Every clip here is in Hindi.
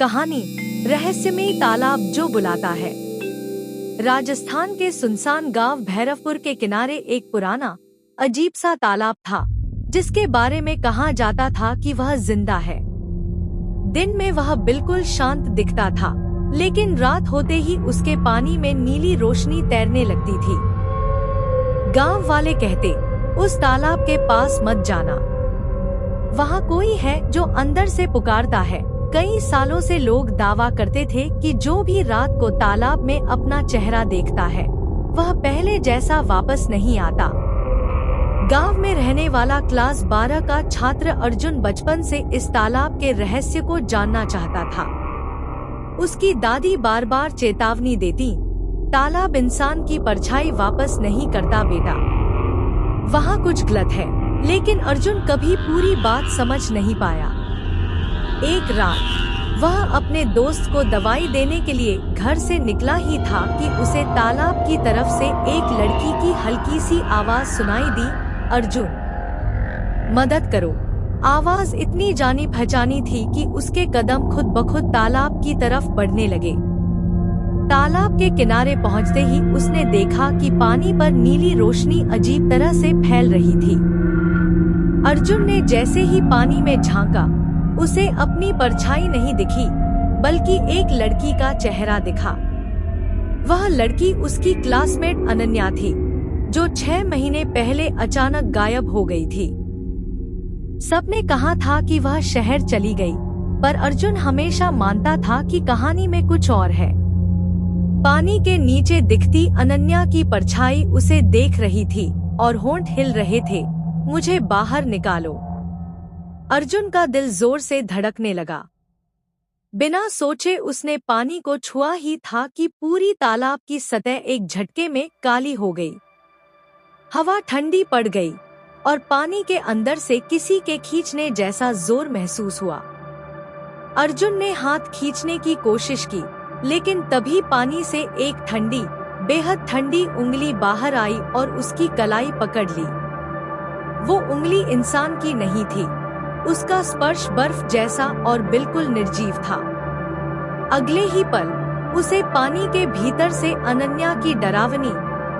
कहानी रहस्यमयी तालाब जो बुलाता है। राजस्थान के सुनसान गांव भैरवपुर के किनारे एक पुराना अजीब सा तालाब था, जिसके बारे में कहा जाता था कि वह जिंदा है। दिन में वह बिल्कुल शांत दिखता था, लेकिन रात होते ही उसके पानी में नीली रोशनी तैरने लगती थी। गांव वाले कहते, उस तालाब के पास मत जाना, वहाँ कोई है जो अंदर से पुकारता है। कई सालों से लोग दावा करते थे कि जो भी रात को तालाब में अपना चेहरा देखता है, वह पहले जैसा वापस नहीं आता। गांव में रहने वाला क्लास 12 का छात्र अर्जुन बचपन से इस तालाब के रहस्य को जानना चाहता था। उसकी दादी बार बार चेतावनी देती, तालाब इंसान की परछाई वापस नहीं करता बेटा, वहाँ कुछ गलत है। लेकिन अर्जुन कभी पूरी बात समझ नहीं पाया। एक रात वह अपने दोस्त को दवाई देने के लिए घर से निकला ही था कि उसे तालाब की तरफ से एक लड़की की हल्की सी आवाज सुनाई दी, अर्जुन मदद करो। आवाज इतनी जानी पहचानी थी कि उसके कदम खुद ब खुद तालाब की तरफ बढ़ने लगे। तालाब के किनारे पहुंचते ही उसने देखा कि पानी पर नीली रोशनी अजीब तरह से फैल रही थी। अर्जुन ने जैसे ही पानी में झांका, उसे अपनी परछाई नहीं दिखी, बल्कि एक लड़की का चेहरा दिखा। वह लड़की उसकी क्लासमेट अनन्या थी, जो 6 महीने पहले अचानक गायब हो गई थी। सबने कहा था कि वह शहर चली गई, पर अर्जुन हमेशा मानता था कि कहानी में कुछ और है। पानी के नीचे दिखती अनन्या की परछाई उसे देख रही थी और होंठ हिल रहे थे, मुझे बाहर निकालो। अर्जुन का दिल जोर से धड़कने लगा। बिना सोचे उसने पानी को छुआ ही था कि पूरी तालाब की सतह एक झटके में काली हो गई। हवा ठंडी पड़ गई और पानी के अंदर से किसी के खींचने जैसा जोर महसूस हुआ। अर्जुन ने हाथ खींचने की कोशिश की, लेकिन तभी पानी से एक ठंडी, बेहद ठंडी उंगली बाहर आई और उसकी कलाई पकड़ ली। वो उंगली इंसान की नहीं थी, उसका स्पर्श बर्फ जैसा और बिल्कुल निर्जीव था। अगले ही पल उसे पानी के भीतर से अनन्या की डरावनी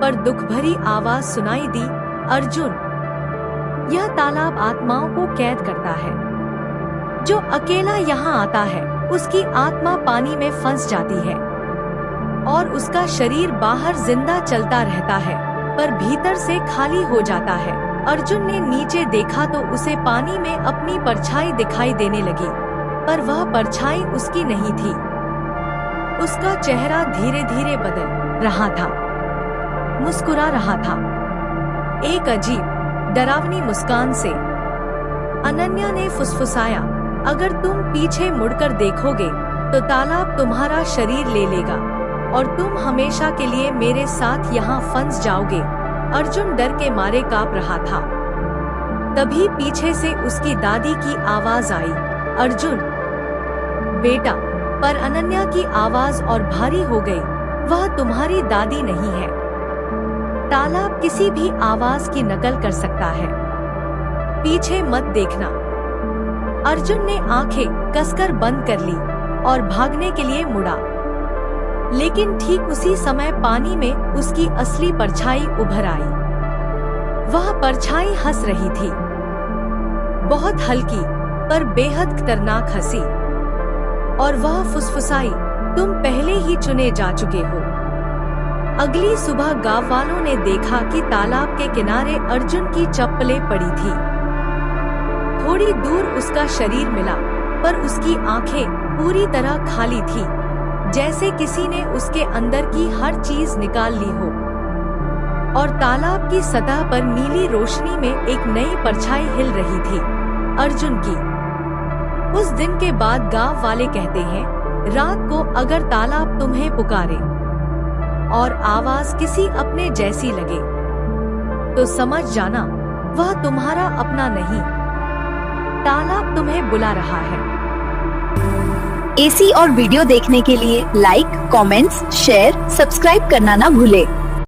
पर दुख भरी आवाज सुनाई दी, अर्जुन यह तालाब आत्माओं को कैद करता है। जो अकेला यहाँ आता है, उसकी आत्मा पानी में फंस जाती है और उसका शरीर बाहर जिंदा चलता रहता है, पर भीतर से खाली हो जाता है। अर्जुन ने नीचे देखा तो उसे पानी में अपनी परछाई दिखाई देने लगी, पर वह परछाई उसकी नहीं थी। उसका चेहरा धीरे धीरे बदल रहा था, मुस्कुरा रहा था, एक अजीब डरावनी मुस्कान से। अनन्या ने फुसफुसाया, अगर तुम पीछे मुड़कर देखोगे तो तालाब तुम्हारा शरीर ले लेगा और तुम हमेशा के लिए मेरे साथ यहाँ फंस जाओगे। अर्जुन डर के मारे कांप रहा था। तभी पीछे से उसकी दादी की आवाज आई, अर्जुन बेटा। पर अनन्या की आवाज और भारी हो गई, वह तुम्हारी दादी नहीं है। तालाब किसी भी आवाज की नकल कर सकता है, पीछे मत देखना। अर्जुन ने आंखें कसकर बंद कर ली और भागने के लिए मुड़ा, लेकिन ठीक उसी समय पानी में उसकी असली परछाई उभर आई। वह परछाई हंस रही थी, बहुत हल्की पर बेहद खतरनाक हंसी, और वह फुसफुसाई, तुम पहले ही चुने जा चुके हो। अगली सुबह गांव वालों ने देखा कि तालाब के किनारे अर्जुन की चप्पलें पड़ी थी। थोड़ी दूर उसका शरीर मिला, पर उसकी आंखें पूरी तरह खाली थी, जैसे किसी ने उसके अंदर की हर चीज निकाल ली हो। और तालाब की सतह पर नीली रोशनी में एक नई परछाई हिल रही थी, अर्जुन की। उस दिन के बाद गांव वाले कहते हैं, रात को अगर तालाब तुम्हें पुकारे और आवाज किसी अपने जैसी लगे, तो समझ जाना वह तुम्हारा अपना नहीं, तालाब तुम्हें बुला रहा है। ऐसी और वीडियो देखने के लिए लाइक, कमेंट्स, शेयर, सब्सक्राइब करना ना भूले।